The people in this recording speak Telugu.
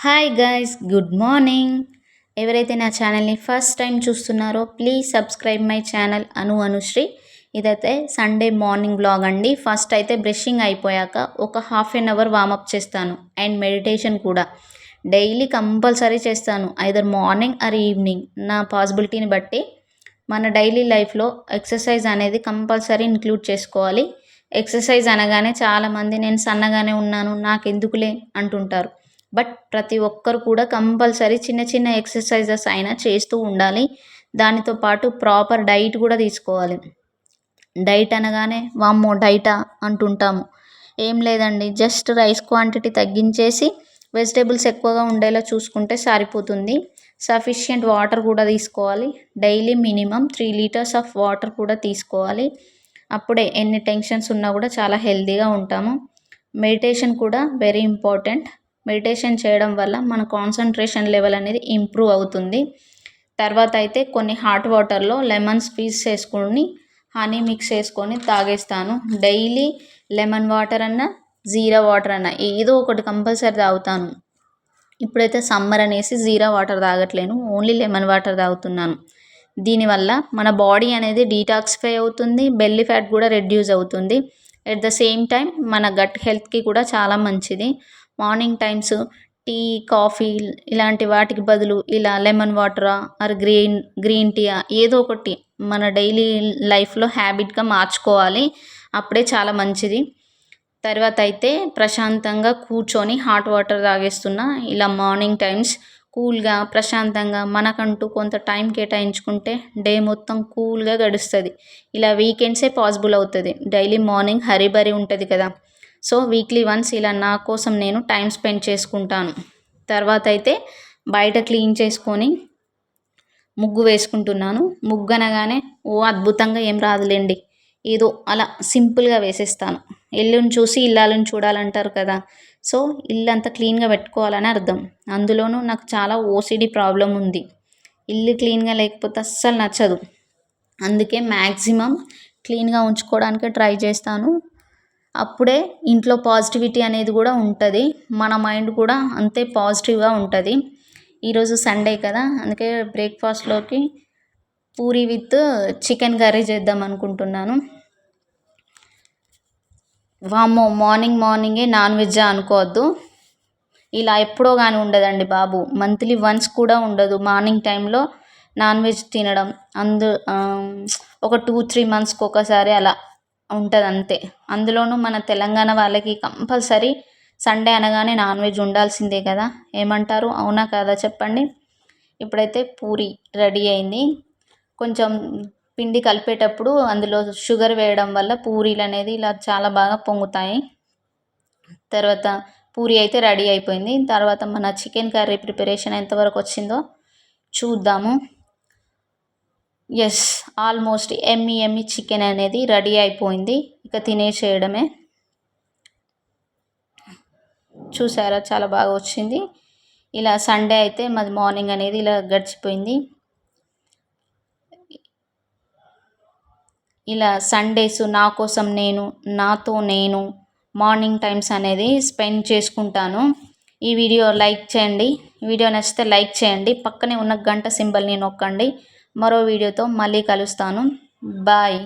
Hi guys, good morning. ఎవరైతే నా ఛానల్ని ఫస్ట్ టైం చూస్తున్నారో please subscribe my channel Anusri. ఇదైతే సండే మార్నింగ్ బ్లాగ్ అండి. ఫస్ట్ అయితే బ్రషింగ్ అయిపోయాక ఒక ½ వార్మప్ చేస్తాను అండ్ మెడిటేషన్ కూడా డైలీ కంపల్సరీ చేస్తాను, ఐదర్ మార్నింగ్ ఆర్ ఈవినింగ్. నా పాసిబిలిటీని బట్టి మన డైలీ లైఫ్లో ఎక్సర్సైజ్ అనేది కంపల్సరీ ఇంక్లూడ్ చేసుకోవాలి. ఎక్సర్సైజ్ అనగానే చాలామంది నేను సన్నగానే ఉన్నాను నాకెందుకులే అంటుంటారు. బట్ ప్రతి ఒక్కరు కూడా కంపల్సరీ చిన్న చిన్న ఎక్సర్సైజెస్ అయినా చేస్తూ ఉండాలి. దానితో పాటు ప్రాపర్ డైట్ కూడా తీసుకోవాలి. డైట్ అనగానే వామ్మో డైటా అంటుంటాము. ఏం లేదండి, జస్ట్ రైస్ క్వాంటిటీ తగ్గించేసి వెజిటేబుల్స్ ఎక్కువగా ఉండేలా చూసుకుంటే సరిపోతుంది. సఫిషియెంట్ వాటర్ కూడా తీసుకోవాలి. Daily minimum 3 litres of water కూడా తీసుకోవాలి. అప్పుడే ఎన్ని టెన్షన్స్ ఉన్నా కూడా చాలా హెల్తీగా ఉంటాము. మెడిటేషన్ కూడా వెరీ ఇంపార్టెంట్. మెడిటేషన్ చేయడం వల్ల మన కాన్సన్ట్రేషన్ లెవెల్ అనేది ఇంప్రూవ్ అవుతుంది. తర్వాత అయితే కొన్ని హాట్ వాటర్లో లెమన్ స్క్వీజ్ చేసుకొని హనీ మిక్స్ చేసుకొని తాగేస్తాను. డైలీ లెమన్ వాటర్ అన్నా జీరా వాటర్ అన్నా ఏదో ఒకటి కంపల్సరీ తాగుతాను. ఇప్పుడైతే సమ్మర్ అనేసి జీరా వాటర్ తాగట్లేను, ఓన్లీ లెమన్ వాటర్ తాగుతున్నాను. దీనివల్ల మన బాడీ అనేది డీటాక్సిఫై అవుతుంది, బెల్లీ ఫ్యాట్ కూడా రెడ్యూస్ అవుతుంది. ఎట్ ద సేమ్ టైం మన గట్ హెల్త్కి కూడా చాలా మంచిది. మార్నింగ్ టైమ్స్ టీ, కాఫీ ఇలాంటి వాటికి బదులు ఇలా లెమన్ వాటరా ఆర్ గ్రీన్ టీయా ఏదో ఒకటి మన డైలీ లైఫ్లో హ్యాబిట్గా మార్చుకోవాలి. అప్పుడే చాలా మంచిది. తర్వాత అయితే ప్రశాంతంగా కూర్చొని హాట్ వాటర్ తాగేస్తున్నా. ఇలా మార్నింగ్ టైమ్స్ కూల్గా ప్రశాంతంగా మనకంటూ కొంత టైం కేటాయించుకుంటే డే మొత్తం కూల్గా గడుస్తుంది. ఇలా వీకెండ్సే పాసిబుల్ అవుతుంది. డైలీ మార్నింగ్ హరీబరీ ఉంటుంది కదా. సో వీక్లీ వన్స్ ఇలా నా కోసం నేను టైం స్పెండ్ చేసుకుంటాను. తర్వాత అయితే బయట క్లీన్ చేసుకొని ముగ్గు వేసుకుంటున్నాను. ముగ్గు అనగానే ఓ అద్భుతంగా ఏం రాదులేండి, ఏదో అలా సింపుల్గా వేసేస్తాను. ఇల్లుని చూసి ఇల్లాలని చూడాలంటారు కదా. సో ఇల్లు అంతా క్లీన్గా పెట్టుకోవాలని అర్థం. అందులోనూ నాకు చాలా ఓసిడి ప్రాబ్లం ఉంది. ఇల్లు క్లీన్గా లేకపోతే అస్సలు నచ్చదు. అందుకే మ్యాక్సిమం క్లీన్గా ఉంచుకోవడానికి ట్రై చేస్తాను. అప్పుడే ఇంట్లో పాజిటివిటీ అనేది కూడా ఉంటుంది. మన మైండ్ కూడా అంతే పాజిటివ్గా ఉంటుంది. ఈరోజు సండే కదా, అందుకే బ్రేక్ఫాస్ట్లోకి పూరి విత్ చికెన్ కర్రీ చేద్దాం అనుకుంటున్నాను. వామ్మో మార్నింగే నాన్ వెజ్ అనుకోవద్దు. ఇలా ఎప్పుడో కానీ ఉండదండి బాబు, మంత్లీ వన్స్ కూడా ఉండదు మార్నింగ్ టైంలో నాన్ వెజ్ తినడం. ఒక 2-3 మంత్స్కి ఒకసారి అలా ఉంటుంది అంతే. అందులోనూ మన తెలంగాణ వాళ్ళకి కంపల్సరీ సండే అనగానే నాన్ వెజ్ ఉండాల్సిందే కదా. ఏమంటారు, అవునా కాదా చెప్పండి. ఇప్పుడైతే పూరి రెడీ అయింది. కొంచెం పిండి కలిపేటప్పుడు అందులో షుగర్ వేయడం వల్ల పూరీలు అనేది ఇలా చాలా బాగా పొంగుతాయి. తర్వాత పూరి అయితే రెడీ అయిపోయింది. తర్వాత మన చికెన్ కర్రీ ప్రిపరేషన్ ఎంతవరకు వచ్చిందో చూద్దాము. ఎస్, ఆల్మోస్ట్ ఎమ్మి చికెన్ అనేది రెడీ అయిపోయింది. ఇక తినేసేయడమే. చూసారా చాలా బాగా వచ్చింది. ఇలా సండే అయితే మాది మార్నింగ్ అనేది ఇలా గడిచిపోయింది. ఇలా సండేస్ నా కోసం నాతో నేను మార్నింగ్ టైమ్స్ అనేది స్పెండ్ చేసుకుంటాను. ఈ వీడియో లైక్ చేయండి. వీడియో నచ్చితే లైక్ చేయండి. పక్కనే ఉన్న గంట సింబల్ని నొక్కండి. మరో వీడియోతో మళ్ళీ కలుస్తాను. బాయ్.